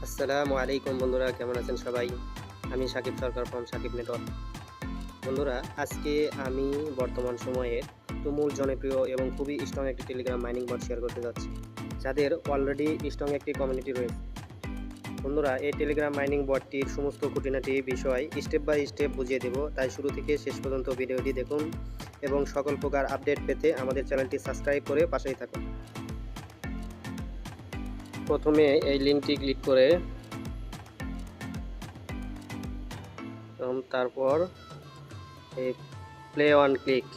আসসালামু আলাইকুম বন্ধুরা, কেমন আছেন সবাই? আমি সাকিব সরকার ফ্রম সাকিব নেটওয়ার্ক। বন্ধুরা, আজকে আমি বর্তমান সময়ে তুমুল জনপ্রিয় এবং খুবই স্ট্রং একটি টেলিগ্রাম মাইনিং বট শেয়ার করতে যাচ্ছি, যাদের অলরেডি স্ট্রং একটি কমিউনিটি রয়েছে। বন্ধুরা, এই টেলিগ্রাম মাইনিং বটটির সমস্ত খুঁটিনাটি বিষয় স্টেপ বাই স্টেপ বুঝিয়ে দেব, তাই শুরু থেকে শেষ পর্যন্ত ভিডিওটি দেখুন এবং সকল প্রকার আপডেট পেতে আমাদের চ্যানেলটি সাবস্ক্রাইব করে পাশেই থাকুন। প্রথমে এই লিঙ্কটি ক্লিক করে তারপর এই প্লে অন ক্লিক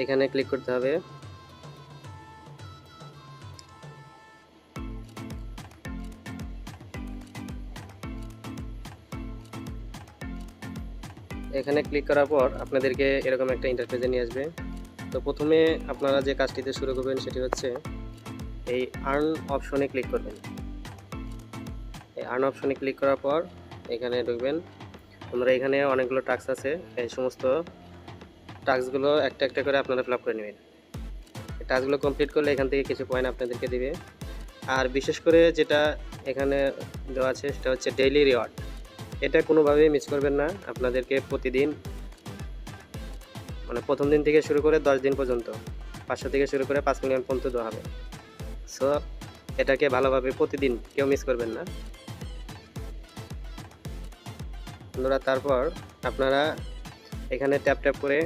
এখানে ক্লিক করতে হবে। এখানে ক্লিক করার পর আপনাদেরকে এরকম একটা ইন্টারফেসে নিয়ে আসবে। তো প্রথমে আপনারা যে কাজটিতে শুরু করবেন সেটি হচ্ছে এই আর্ন অপশনে ক্লিক করবেন। এই আর্ন অপশনে ক্লিক করার পর এখানে ঢুকবেন। আমরা এখানে অনেকগুলো টাস্ক আছে, এই সমস্ত টাস্কগুলো একটা একটা করে আপনারা ফিল আপ করে নেবেন। এই টাস্কগুলো কমপ্লিট করলে এখান থেকে কিছু পয়েন্ট আপনাদেরকে দিবে। আর বিশেষ করে যেটা এখানে দেওয়া আছে সেটা হচ্ছে ডেইলি রিওয়ার্ড। এটা কোনোভাবেই মিস করবেন না। আপনাদেরকে প্রতিদিন মানে প্রথম দিন থেকে শুরু করে 10 দিন পর্যন্ত 500 থেকে শুরু করে 5 মিলিয়ন পর্যন্ত দেওয়া হবে। সো এটাকে ভালোভাবে প্রতিদিন কেউ মিস করবেন না বন্ধুরা। তারপর আপনারা এখানে ট্যাপ ট্যাপ করে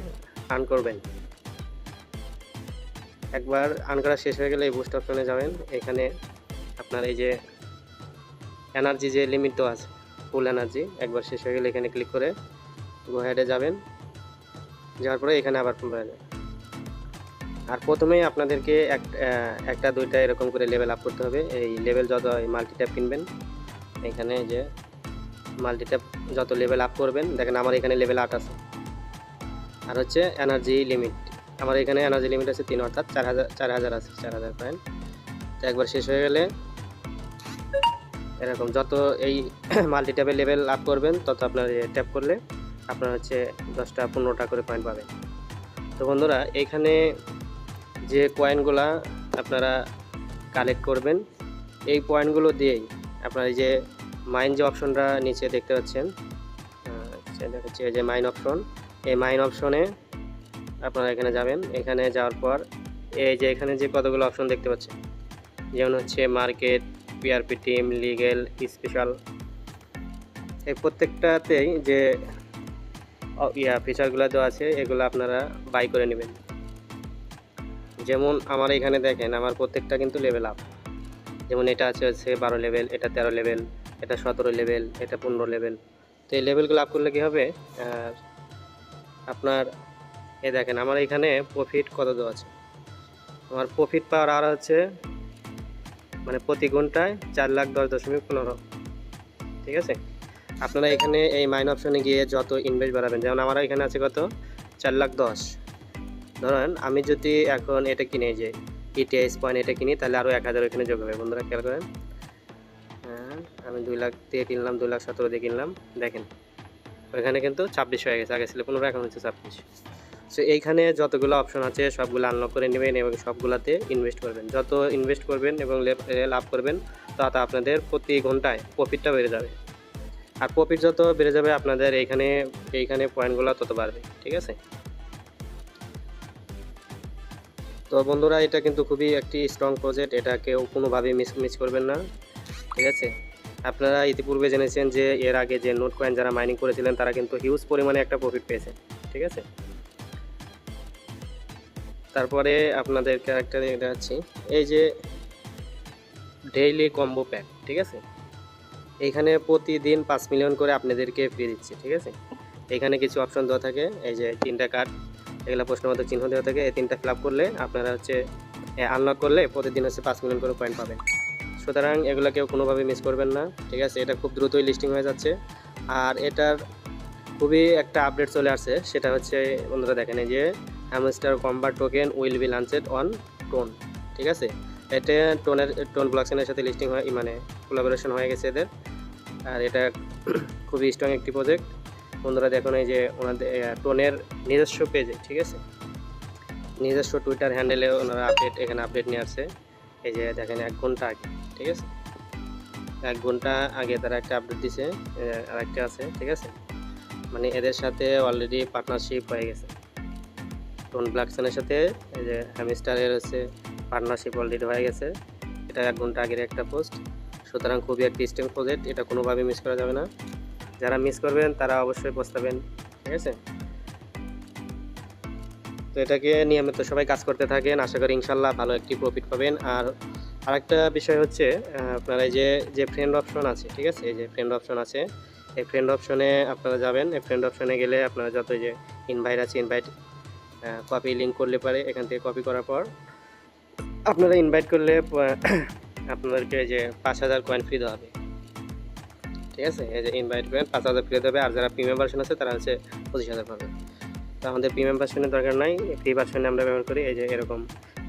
আর্ন করবেন। একবার আর্ন করা শেষ হয়ে গেলে এই বুস্ট অপশনে যাবেন। এখানে আপনার এই যে এনার্জি যে লিমিট দেওয়া আছে, ফুল এনার্জি একবার শেষ হয়ে গেলে এখানে ক্লিক করে গো হেডে যাবেন। যাওয়ার পরে এখানে আবার ফুল হয়ে যাবে। আর প্রথমেই আপনাদেরকে একটা দুইটা এরকম করে লেভেল আপ করতে হবে। এই লেভেল যত মাল্টি ট্যাপ কিনবেন, এখানে যে মাল্টি ট্যাপ যত লেভেল আপ করবেন, দেখেন আমার এখানে লেভেল 8 আছে। আর হচ্ছে এনার্জি লিমিট, আমার এখানে এনার্জি লিমিট আছে 3, অর্থাৎ 4000 আছে, 4000 পয়েন্ট। তো একবার শেষ হয়ে গেলে এরকম যত এই মাল্টি ট্যাপের লেভেল আপ করবেন তত আপনার ট্যাপ করলে আপনার হচ্ছে 10টা 15টা করে পয়েন্ট পাবেন। তো বন্ধুরা, এইখানে যে কয়েনগুলা আপনারা কালেক্ট করবেন, এই পয়েন্টগুলো দিয়েই আপনার এই যে মাইন যে অপশনটা নিচে দেখতে পাচ্ছেন, হচ্ছে এই যে মাইন অপশন, এই মাইন অপশনে আপনারা এখানে যাবেন। এখানে যাওয়ার পর এই যে এখানে যে কতগুলো অপশন দেখতে পাচ্ছেন, যেমন হচ্ছে market, PRP team, legal, special, এই প্রত্যেকটাতেই যে ফিচারগুলো দেওয়া আছে এগুলো আপনারা বাই করে নেবেন। যেমন আমার এখানে দেখেন আমার প্রত্যেকটা কিন্তু লেভেল আপ। যেমন এটা হচ্ছে 12 লেভেল, এটা 13 লেভেল, এটা 17 লেভেল, এটা 15 লেভেল। তো এই লেভেলগুলো আপ করলে কী হবে, আপনার দেখেন আমার এখানে প্রফিট কত দেওয়া আছে। আমার প্রফিট পাওয়ার আর হচ্ছে মানে প্রতি ঘন্টায় 4,10,15। ঠিক আছে, আপনারা এখানে এই মাইন অপশনে গিয়ে যত ইনভেস্ট বাড়াবেন, যেমন আমার এখানে আছে কত 4,10,000। ধরেন আমি যদি এখন এটা কিনে, যে ইটিএস পয়েন্ট এটা কিনি, তাহলে আরও 1,000 এখানে যোগ হবে। বন্ধুরা খেয়াল করেন, আমি 2 লাখ দিয়ে কিনলাম, 2,17,000 দিয়ে কিনলাম, দেখেন ওইখানে কিন্তু 26 হয়ে গেছে। আগে ছিল 15, এখন হচ্ছে 26। সো এইখানে যতগুলো অপশন আছে সবগুলো আনলক করে নেবেন এবং সবগুলোতে ইনভেস্ট করবেন। যত ইনভেস্ট করবেন এবং লাভ করবেন তত আপনাদের প্রতি ঘন্টায় প্রফিটটা বেড়ে যাবে। আর প্রফিট যত বেড়ে যাবে আপনাদের এইখানে পয়েন্টগুলো তত বাড়বে। ঠিক আছে, তো বন্ধুরা এটা কিন্তু খুবই একটি স্ট্রং প্রজেক্ট, এটা কেউ কোনোভাবেই মিস করবেন না। ঠিক আছে, আপনারা ইতিপূর্বে জেনেছেন যে এর আগে যে নোট কয়েন যারা মাইনিং করেছিলেন তারা কিন্তু হিউজ পরিমাণে একটা প্রফিট পেয়েছে। ঠিক আছে, তারপরে আপনাদের ক্যারেক্টারে এটা আছে এই যে ডেইলি কম্বো প্যাক। ঠিক আছে, এইখানে প্রতিদিন 5 মিলিয়ন করে আপনাদেরকে ফ্রি দিচ্ছে। ঠিক আছে, এখানে কিছু অপশন দেওয়া থাকে, এই যে 3টা কার্ড, এগুলো প্রশ্নবোধক চিহ্ন দেওয়া থাকে। এই 3টা ফিল আপ করলে আপনারা হচ্ছে আনলক করলে প্রতিদিন হচ্ছে 5 মিলিয়ন করে পয়েন্ট পাবেন। সুতরাং এগুলো কেউ কোনোভাবে মিস করবেন না। ঠিক আছে, এটা খুব দ্রুতই লিস্টিং হয়ে যাচ্ছে। আর এটার খুবই একটা আপডেট চলে আসছে, সেটা হচ্ছে বন্ধুরা দেখেন এই যে hamster কম্বার token will be লঞ্চেড on tone. ঠিক আছে, এটা টোন ব্লকচেনের সাথে লিস্টিং হয়, মানে কোলাবোরেশন হয়ে গেছে এদের। আর এটা খুবই স্ট্রং একটি প্রজেক্ট বন্ধুরা। দেখুন এই যে ওনাদের টোনের নিজস্ব পেজে, ঠিক আছে, নিজস্ব টুইটার হ্যান্ডেলে ওনারা এখানে আপডেট নিয়ে আসছে। এই যে দেখেন 1 ঘন্টা আগে। ঠিক আছে, 1 ঘন্টা আগে তারা একটা আপডেট দিছে, আরেকটা আছে, ঠিক আছে? মানে এদের সাথে অলরেডি পার্টনারশিপ হয়ে গেছে। টোন ব্ল্যাকসনের সাথে এই যে হ্যামস্টারের হচ্ছে পার্টনারশিপ অলরেডি হয়ে গেছে। এটা 1 ঘন্টা আগের একটা পোস্ট। সুতরাং খুবই একটা স্ট্রং প্রজেক্ট, এটা কোনোভাবেই মিস করা যাবে না। যারা মিস করবেন তারা অবশ্যই পস্তাবেন, ঠিক আছে? তো এটাকে নিয়মিত সবাই কাজ করতে থাকেন, আশা করি ইনশাল্লাহ ভালো একটি প্রফিট পাবেন। আর আরেকটা বিষয় হচ্ছে আপনারা এই যে ফ্রেন্ড অপশন আছে, ঠিক আছে? এই যে ফ্রেন্ড অপশন আছে, এই ফ্রেন্ড অপশনে আপনারা যাবেন। এই ফ্রেন্ড অপশনে গেলে আপনারা যত যে ইনভাইট আছে, ইনভাইট কপি লিঙ্ক করলে পারে, এখান থেকে কপি করার পর আপনারা ইনভাইট করলে আপনাদেরকে যে 5,000 কয়েন ফ্রি দেওয়া হবে, ঠিক আছে? এই যে ইনভাইট করেন 5,000 ফ্রি দেবে। আর যারা প্রিমিয়াম ভার্সন আছে তারা হচ্ছে 25,000 পাবে। তো আমাদের প্রিমিয়াম ভার্সনের দরকার নাই, ফ্রি ভার্সনে আমরা ব্যবহার করি। এই যে এরকম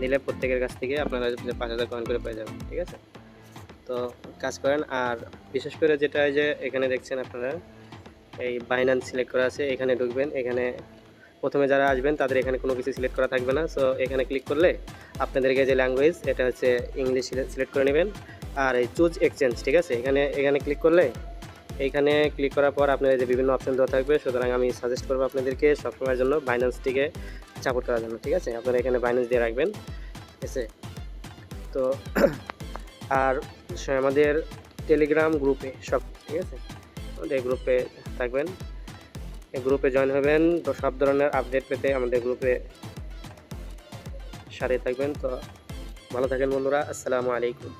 নিলে প্রত্যেকের কাছ থেকে আপনারা 5,000 কয়েন করে পেয়ে যাবেন, ঠিক আছে? তো কাজ করেন। আর বিশেষ করে যেটা এই যে এখানে দেখছেন আপনারা এই বাইন্যান্স সিলেক্ট করা আছে, এখানে ঢুকবেন। এখানে প্রথমে যারা আসবেন তাদের এখানে কোনো কিছু সিলেক্ট করা থাকবে না। সো এখানে ক্লিক করলে আপনাদেরকে যে ল্যাঙ্গুয়েজ এটা হচ্ছে ইংলিশ সিলেক্ট করে নেবেন। আর এই চুজ এক্সচেঞ্জ, ঠিক আছে? এখানে ক্লিক করলে এইখানে ক্লিক করার পর আপনাদের যে বিভিন্ন অপশন দেওয়া থাকবে। সুতরাং আমি সাজেস্ট করবো আপনাদেরকে সবসময়ের জন্য বাইন্যান্সটিকে সাপোর্ট করার জন্য, ঠিক আছে? আপনারা এখানে বাইন্যান্স দিয়ে রাখবেন, ঠিক আছে? তো আর আমাদের টেলিগ্রাম গ্রুপে সব, ঠিক আছে? আমাদের গ্রুপে থাকবেন, এই গ্রুপে জয়েন হবেন। তো সব ধরনের আপডেট পেতে আমাদের গ্রুপে সাথে থাকবেন। তো ভালো থাকেন বন্ধুরা, আসসালামু আলাইকুম।